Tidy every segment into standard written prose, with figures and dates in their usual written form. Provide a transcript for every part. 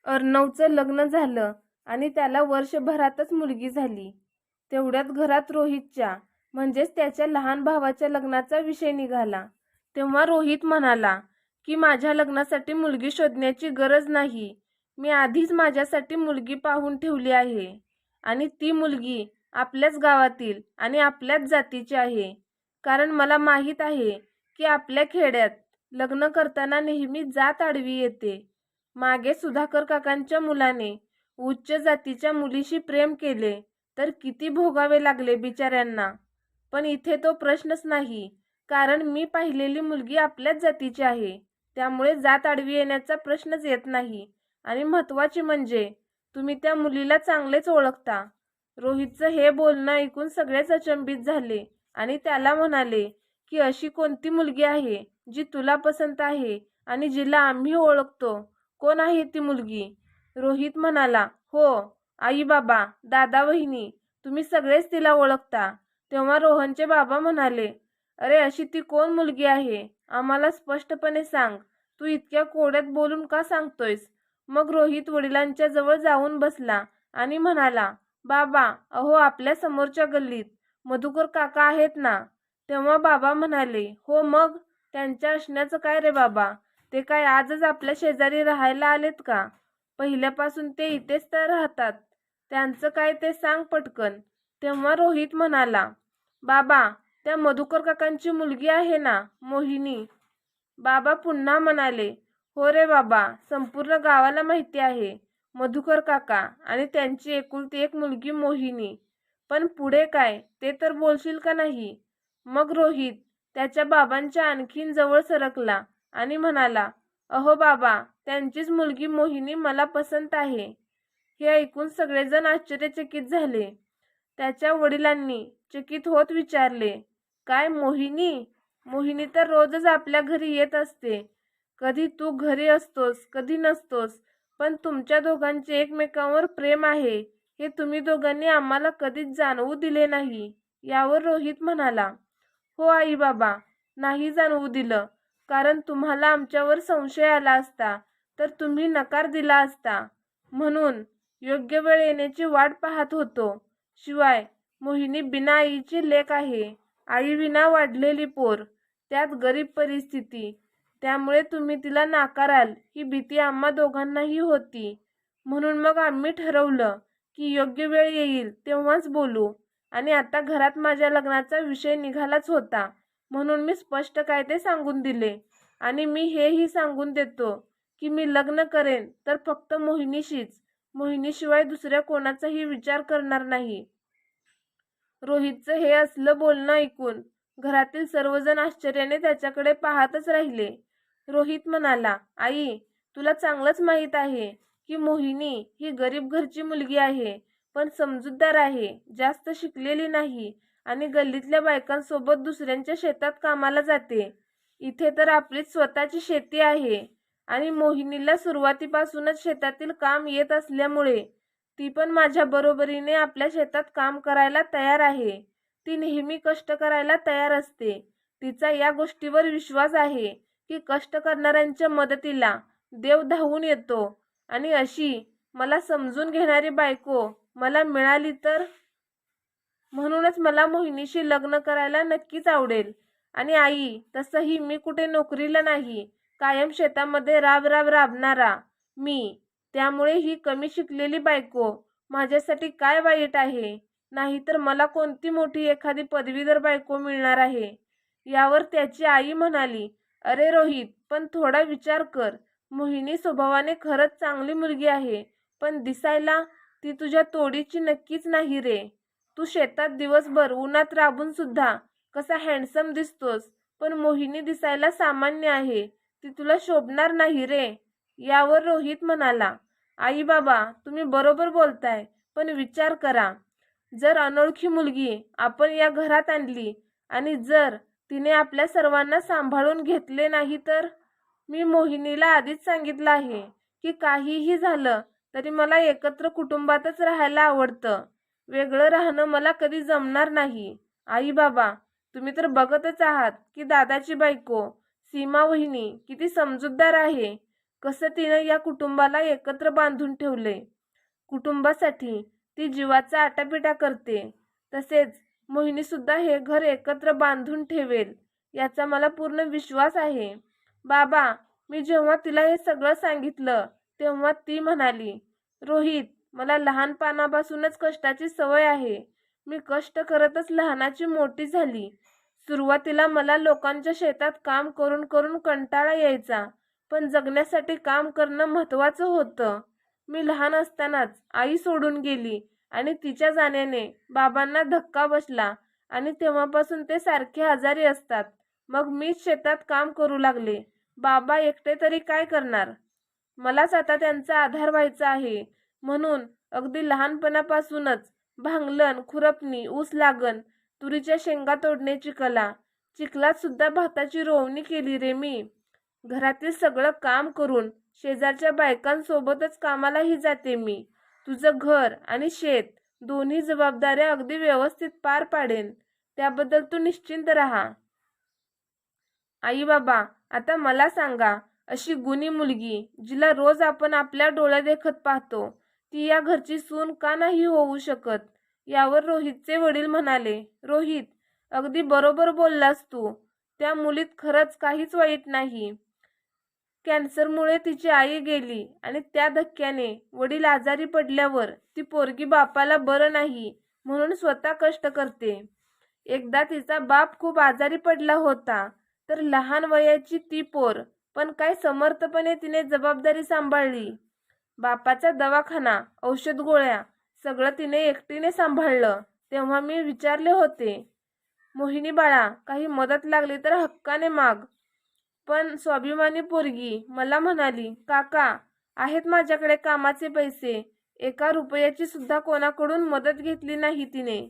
अर्णवचं लग्न झालं आणि त्याला वर्षभरातच मुलगी झाली. तेवढ्यात घरात रोहितच्या म्हणजेच त्याच्या लहान भावाच्या लग्नाचा विषय निघाला. तेव्हा रोहित म्हणाला की माझ्या लग्नासाठी मुलगी शोधण्याची गरज नाही. मी आधीच माझ्यासाठी मुलगी पाहून ठेवली आहे आणि ती मुलगी आपल्याच गावातील आणि आपल्याच जातीची आहे. कारण मला माहीत आहे की आपल्या खेड्यात लग्न करताना नेहमी जात आडवी येते. मागे सुधाकर काकांच्या मुलाने उच्च जातीच्या मुलीशी प्रेम केले तर किती भोगावे लागले बिचाऱ्यांना. पण इथे तो प्रश्नच नाही, कारण मी पाहिलेली मुलगी आपल्याच जातीची आहे. त्यामुळे जात आडवी येण्याचा प्रश्नच येत नाही. आणि महत्त्वाचे म्हणजे तुम्ही त्या मुलीला चांगलेच ओळखता. रोहितचं हे बोलणं ऐकून सगळेच अचंबित झाले आणि त्याला म्हणाले की अशी कोणती मुलगी आहे जी तुला पसंत आहे आणि जिला आम्ही ओळखतो? कोण आहे ती मुलगी? रोहित म्हणाला, हो, आई बाबा, दादा वहिनी, तुम्ही सगळेच तिला ओळखता. तेव्हा रोहनचे बाबा म्हणाले, अरे अशी ती कोण मुलगी आहे? आम्हाला स्पष्टपणे सांग. तू इतक्या कोड्यात बोलून का सांगतोयस? मग रोहित वडिलांच्या जवळ जाऊन बसला आणि म्हणाला, बाबा, अहो आपल्या समोरच्या गल्लीत मधुकर काका आहेत ना? तेव्हा बाबा म्हणाले, हो मग त्यांच्या असण्याचं काय रे बाबा? ते काय आजच आपल्या शेजारी राहायला आलेत का? पहिल्यापासून ते इथेच तर राहतात. त्यांचं काय ते सांग पटकन. तेव्हा रोहित म्हणाला, बाबा, त्या मधुकर काकांची मुलगी आहे ना, मोहिनी. बाबा पुन्हा म्हणाले, हो रे बाबा, संपूर्ण गावाला माहिती आहे मधुकर काका आणि त्यांची एकुलती एक मुलगी मोहिनी. पण पुढे काय ते तर बोलशील का नाही? मग रोहित त्याच्या बाबांच्या आणखीन जवळ सरकला आणि म्हणाला, अहो बाबा, त्यांचीच मुलगी मोहिनी मला पसंत आहे. हे ऐकून सगळेजण आश्चर्यचकित झाले. त्याच्या वडिलांनी चकित होत विचारले, काय मोहिनी? मोहिनी तर रोजच आपल्या घरी येत असते. कधी तू घरी असतोस, कधी नसतोस. पण तुमच्या दोघांचे एकमेकांवर प्रेम आहे हे तुम्ही दोघांनी आम्हाला कधीच जाणवू दिले नाही. यावर रोहित म्हणाला, हो आई बाबा, नाही जाणवू दिलं. कारण तुम्हाला आमच्यावर संशय आला असता तर तुम्ही नकार दिला असता. म्हणून योग्य वेळ येण्याची वाट पाहत होतो. शिवाय मोहिनी बिना आईची लेक आहे. आई विना वाढलेली पोर, त्यात गरीब परिस्थिती. त्यामुळे तुम्ही तिला नाकाराल ही भीती आम्हा दोघांनाही होती. म्हणून मग आम्ही ठरवलं की योग्य वेळ येईल तेव्हाच बोलू. आणि आता घरात माझ्या लग्नाचा विषय निघालाच होता, म्हणून मी स्पष्ट काय ते सांगून दिले. आणि मी हेही सांगून देतो की मी लग्न करेन तर फक्त मोहिनीशीच. मोहिनीशिवाय दुसऱ्या कोणाचाही विचार करणार नाही. रोहितचं हे असलं बोलणं ऐकून घरातील सर्वजण आश्चर्याने त्याच्याकडे पाहतच राहिले. रोहित म्हणाला, आई, तुला चांगलंच माहीत आहे की मोहिनी ही गरीब घरची मुलगी आहे, पण समजूतदार आहे, जास्त शिकलेली नाही आणि गल्लीतल्या बायकांसोबत दुसऱ्यांच्या शेतात कामाला जाते. इथे तर आपलीच स्वतःची शेती आहे आणि मोहिनीला सुरुवातीपासूनच शेतातील काम येत असल्यामुळे ती पण माझ्या बरोबरीने आपल्या शेतात काम करायला तयार आहे. ती नेहमी कष्ट करायला तयार असते. तिचा या गोष्टीवर विश्वास आहे की कष्ट करणाऱ्यांच्या मदतीला देव धावून येतो. आणि अशी मला समजून घेणारी बायको मला मिळाली तर. म्हणूनच मला मोहिनीशी लग्न करायला नक्कीच आवडेल. आणि आई, तसंही मी कुठे नोकरीला नाही, कायम शेतामध्ये राबणारा मी. त्यामुळे ही कमी शिकलेली बायको माझ्यासाठी काय वाईट आहे? नाहीतर मला कोणती मोठी एखादी पदवीधर बायको मिळणार आहे. यावर त्याची आई म्हणाली, अरे रोहित, पण थोडा विचार कर. मोहिनी स्वभावाने खरंच चांगली मुलगी आहे, पण दिसायला ती तुझ्या तोडीची नक्कीच नाही रे. तू शेतात दिवसभर उन्हात राबून सुद्धा कसा हँडसम दिसतोस, पण मोहिनी दिसायला सामान्य आहे. ती तुला शोभणार नाही रे. यावर रोहित म्हणाला, आई बाबा, तुम्ही बरोबर बोलताय, पण विचार करा. जर अनोळखी मुलगी आपण या घरात आणली आणि जर तिने आपल्या सर्वांना सांभाळून घेतले नाही तर? मी मोहिनीला आधीच सांगितलं आहे की काहीही झालं तरी मला एकत्र कुटुंबातच राहायला आवडतं. वेगळं राहणं मला कधी जमणार नाही. आई बाबा, तुम्ही तर बघतच आहात की दादाची बायको सीमा वहिनी किती समजूतदार आहे. कसं तिनं या कुटुंबाला एकत्र बांधून ठेवले. कुटुंबासाठी ती जीवाचा आटापिटा करते. तसेच मोहिनी सुद्धा हे घर एकत्र बांधून ठेवेल याचा मला पूर्ण विश्वास आहे. बाबा, मी जेव्हा तिला हे सगळं सांगितलं तेव्हा ती म्हणाली, रोहित, मला लहानपणापासूनच कष्टाची सवय आहे. मी कष्ट करतच लहानाची मोठी झाली. सुरुवातीला मला लोकांच्या शेतात काम करून करून कंटाळा यायचा, पण जगण्यासाठी काम करणं महत्त्वाचं होतं. मी लहान असतानाच आई सोडून गेली आणि तिच्या जाण्याने बाबांना धक्का बसला आणि तेव्हापासून ते सारखे आजारी असतात. मग मीच शेतात काम करू लागले. बाबा एकटे तरी काय करणार? मलाच आता त्यांचा आधार व्हायचा आहे. म्हणून अगदी लहानपणापासूनच भांगलन, खुरपणी, ऊस लागण, तुरीच्या शेंगा तोडण्याची कला, चिखलात सुद्धा भाताची रोवणी केली रे मी. घरातील सगळं काम करून शेजारच्या बायकांसोबतच कामालाही जाते मी. तुझं घर आणि शेत दोन्ही जबाबदाऱ्या अगदी व्यवस्थित पार पाडेन, त्याबद्दल तू निश्चिंत राहा. आई बाबा, आता मला सांगा, अशी गुणी मुलगी जिला रोज आपण आपल्या डोळ्यादेखत पाहतो, ती या घरची सून का नाही होऊ शकत? यावर रोहितचे वडील म्हणाले, रोहित, अगदी बरोबर बोललास तू. त्या मुलीत खरंच काहीच वाईट नाही. कॅन्सरमुळे तिची आई गेली आणि त्या धक्क्याने वडील आजारी पडल्यावर ती पोरगी बापाला बरं नाही म्हणून स्वतः कष्ट करते. एकदा तिचा बाप खूप आजारी पडला होता, तर लहान वयाची ती पोर पण काय समर्थपणे तिने जबाबदारी सांभाळली. बापाचा दवाखाना, औषध गोळ्या सगळं तिने एकटीने सांभाळलं. तेव्हा मी विचारले होते, मोहिनी बाळा, काही मदत लागली तर हक्काने माग. पण स्वाभिमानी पोरगी मला म्हणाली, काका, आहेत माझ्याकडे कामाचे पैसे. 1 रुपयाची सुद्धा कोणाकडून मदत घेतली नाही तिने.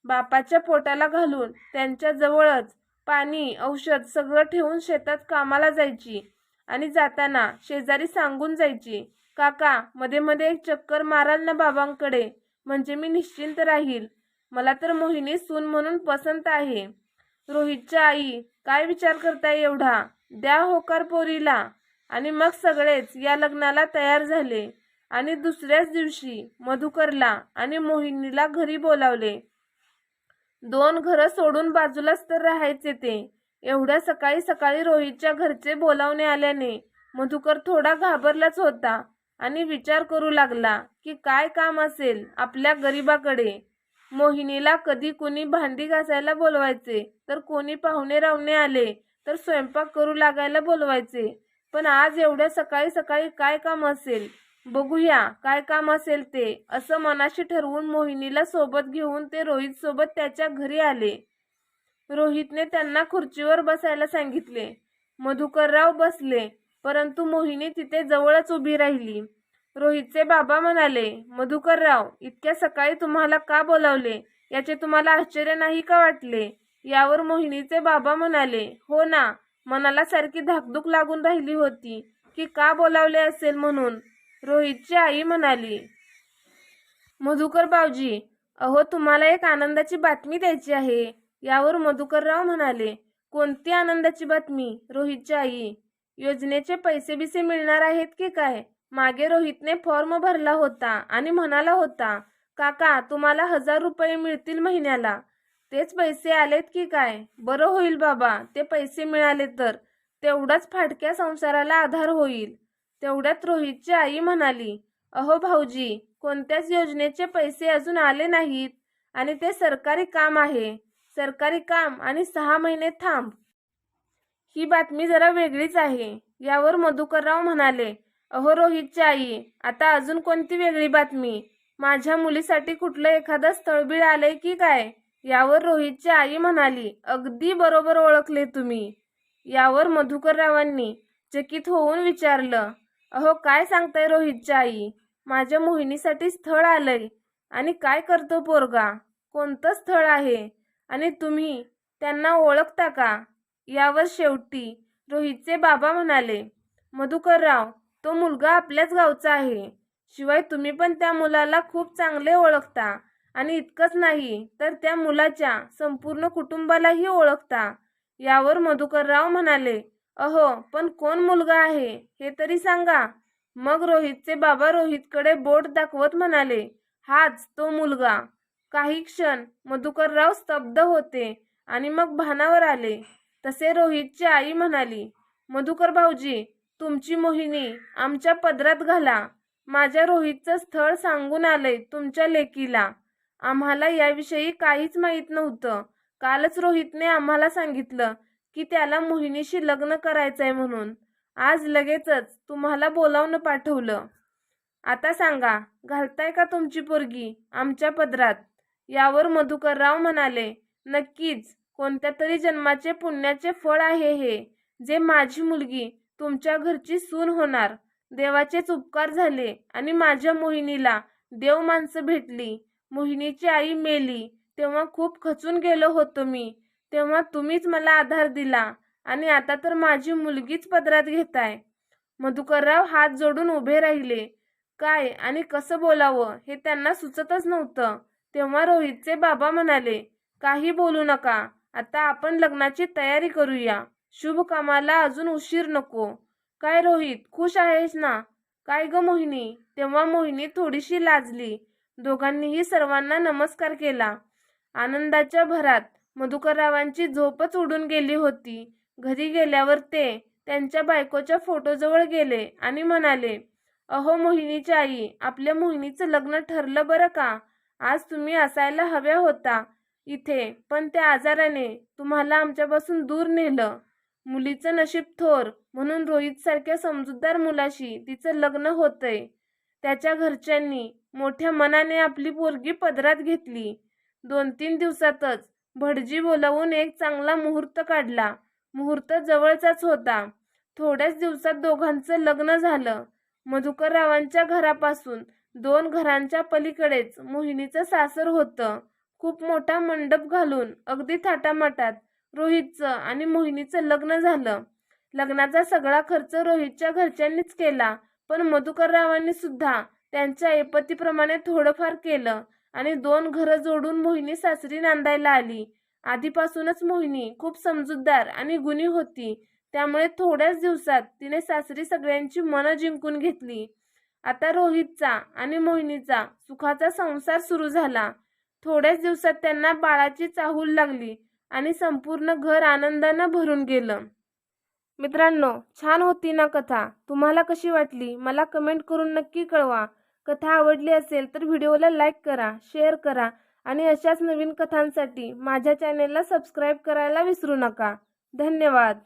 बापाच्या पोटाला घालून त्यांच्या जवळच पाणी, औषध सगळं ठेवून शेतात कामाला जायची आणि जाताना शेजारी सांगून जायची, काका, मध्ये मध्ये एक चक्कर माराल ना बाबांकडे, म्हणजे मी निश्चिंत राहील. मला तर मोहिनी सून म्हणून पसंत आहे. रोहितच्या आई, काय विचार करताय एवढा? द्या होकार पोरीला. आणि मग सगळेच या लग्नाला तयार झाले आणि दुसऱ्याच दिवशी मधुकरला आणि मोहिनीला घरी बोलावले. 2 घरं सोडून बाजूलाच तर राहायचे ते. एवढ्या सकाळी सकाळी रोहितच्या घरचे बोलावणे आल्याने मधुकर थोडा घाबरलाच होता आणि विचार करू लागला की काय काम असेल आपल्या गरीबाकडे. मोहिनीला कधी कोणी भांडी घासायला बोलवायचे, तर कोणी पाहुणे रावणे आले तर स्वयंपाक करू लागायला बोलवायचे. पण आज एवढ्या सकाळी सकाळी काय काम असेल, बघूया काय काम असेल ते, असं मनाशी ठरवून मोहिनीला सोबत घेऊन ते रोहित सोबत त्याच्या घरी आले. रोहितने त्यांना खुर्चीवर बसायला सांगितले. मधुकरराव बसले, परंतु मोहिनी तिथे जवळच उभी राहिली. रोहितचे बाबा म्हणाले, मधुकरराव, इतक्या सकाळी तुम्हाला का बोलावले याचे तुम्हाला आश्चर्य नाही का वाटले? यावर मोहिनीचे बाबा म्हणाले, हो ना, मनाला सारखी धाकधूक लागून राहिली होती की का बोलावले असेल म्हणून. रोहितची आई म्हणाली, मधुकर बावजी, अहो, तुम्हाला एक आनंदाची बातमी द्यायची आहे. यावर मधुकरराव म्हणाले, कोणती आनंदाची बातमी? रोहितची आई, योजनेचे पैसे बिसे मिळणार आहेत की काय? मागे रोहितने फॉर्म भरला होता आणि म्हणाला होता, काका, तुम्हाला 1000 रुपये मिळतील महिन्याला. तेच पैसे आलेत की काय? बरं होईल बाबा, ते पैसे मिळाले तर तेवढाच फाटक्या संसाराला आधार होईल. तेवढ्यात रोहितची आई म्हणाली, अहो भाऊजी, कोणत्याच योजनेचे पैसे अजून आले नाहीत आणि ते सरकारी काम आहे. सरकारी काम आणि 6 महिने थांब. ही बातमी जरा वेगळीच आहे. यावर मधुकरराव म्हणाले, अहो रोहितची आई, आता अजून कोणती वेगळी बातमी? माझ्या मुलीसाठी कुठलं एखादं स्थळबीळ आलंय की काय? यावर रोहितची आई म्हणाली, अगदी बरोबर ओळखले तुम्ही. यावर मधुकररावांनी चकित होऊन विचारलं, अहो काय सांगताय रोहितची आई? माझ्या मोहिनीसाठी स्थळ आलंय आणि काय करतो पोरगा? कोणतं स्थळ आहे आणि तुम्ही त्यांना ओळखता का? यावर शेवटी रोहितचे बाबा म्हणाले, मधुकरराव, तो मुलगा आपल्याच गावचा आहे. शिवाय तुम्ही पण त्या मुलाला खूप चांगले ओळखता आणि इतकंच नाही तर त्या मुलाच्या संपूर्ण कुटुंबालाही ओळखता. यावर मधुकरराव म्हणाले, अहो पण कोण मुलगा आहे हे तरी सांगा. मग रोहितचे बाबा रोहितकडे बोट दाखवत म्हणाले, हाच तो मुलगा. काही क्षण मधुकरराव स्तब्ध होते आणि मग भानावर आले. तसे रोहितची आई म्हणाली, मधुकर भाऊजी, तुमची मोहिनी आमच्या पदरात घाला. माझ्या रोहितचं स्थळ सांगून आलंय तुमच्या लेकीला. आम्हाला याविषयी काहीच माहीत नव्हतं. कालच रोहितने आम्हाला सांगितलं की त्याला मोहिनीशी लग्न करायचंय म्हणून. आज लगेचच तुम्हाला बोलावून पाठवलं. आता सांगा, घालताय का तुमची पोरगी आमच्या पदरात? यावर मधुकरराव म्हणाले, नक्कीच. कोणत्या तरी जन्माचे पुण्याचे फळ आहे हे, जे माझी मुलगी तुमच्या घरची सून होणार. देवाचेच उपकार झाले आणि माझ्या मोहिनीला देव माणसं भेटली. मोहिनीची आई मेली तेव्हा खूप खचून गेलो होतो मी. तेव्हा तुम्हीच मला आधार दिला आणि आता तर माझी मुलगीच पदरात घेताय. मधुकरराव हात जोडून उभे राहिले. काय आणि कसं बोलावं हे त्यांना सुचतच नव्हतं. तेव्हा रोहितचे बाबा म्हणाले, काही बोलू नका. आता आपण लग्नाची तयारी करूया. शुभ कामाला अजून उशीर नको. काय रोहित, खुश आहेस ना? काय ग मोहिनी? तेव्हा मोहिनी थोडीशी लाजली. दोघांनीही सर्वांना नमस्कार केला. आनंदाच्या भरात मधुकररावांची झोपच उडून गेली होती. घरी गेल्यावर ते त्यांच्या बायकोच्या फोटोजवळ गेले आणि म्हणाले, अहो मोहिनीची आई, आपल्या मोहिनीचं लग्न ठरलं बरं का. आज तुम्ही असायला हव्या होता इथे, पण त्या आजाराने तुम्हाला आमच्यापासून दूर नेलं. मुलीचं नशीब थोर म्हणून रोहित सारख्या समजूतदार मुलाशी तिचं लग्न होतंय. त्याच्या घरच्यांनी मोठ्या मनाने आपली पोरगी पदरात घेतली. 2-3 दिवसातच भटजी बोलावून एक चांगला मुहूर्त काढला. मुहूर्त जवळचाच होता. थोड्याच दिवसात दोघांचं लग्न झालं. मधुकररावांच्या घरापासून 2 घरांच्या पलीकडेच मोहिनीचं सासर होतं. खूप मोठा मंडप घालून अगदी थाटामाटात रोहितचं आणि मोहिनीचं लग्न झालं. लग्नाचा सगळा खर्च रोहितच्या घरच्यांनीच केला, पण मधुकररावांनी सुद्धा त्यांच्या ऐपतीप्रमाणे थोडंफार केलं आणि 2 घरं जोडून मोहिनी सासरी नांदायला आली. आधीपासूनच मोहिनी खूप समजूतदार आणि गुणी होती, त्यामुळे थोड्याच दिवसात तिने सासरी सगळ्यांची मनं जिंकून घेतली. आता रोहितचा आणि मोहिनीचा सुखाचा संसार सुरू झाला. थोड्याच दिवसात त्यांना बाळाची चाहूल लागली आणि संपूर्ण घर आनंदानं भरून गेलं. मित्रांनो, छान होती ना कथा? तुम्हाला कशी वाटली मला कमेंट करून नक्की कळवा. कथा आवडली असेल तर व्हिडिओला लाईक करा, शेअर करा आणि अशाच नवीन कथांसाठी माझ्या चॅनेलला सबस्क्राईब करायला विसरू नका. धन्यवाद.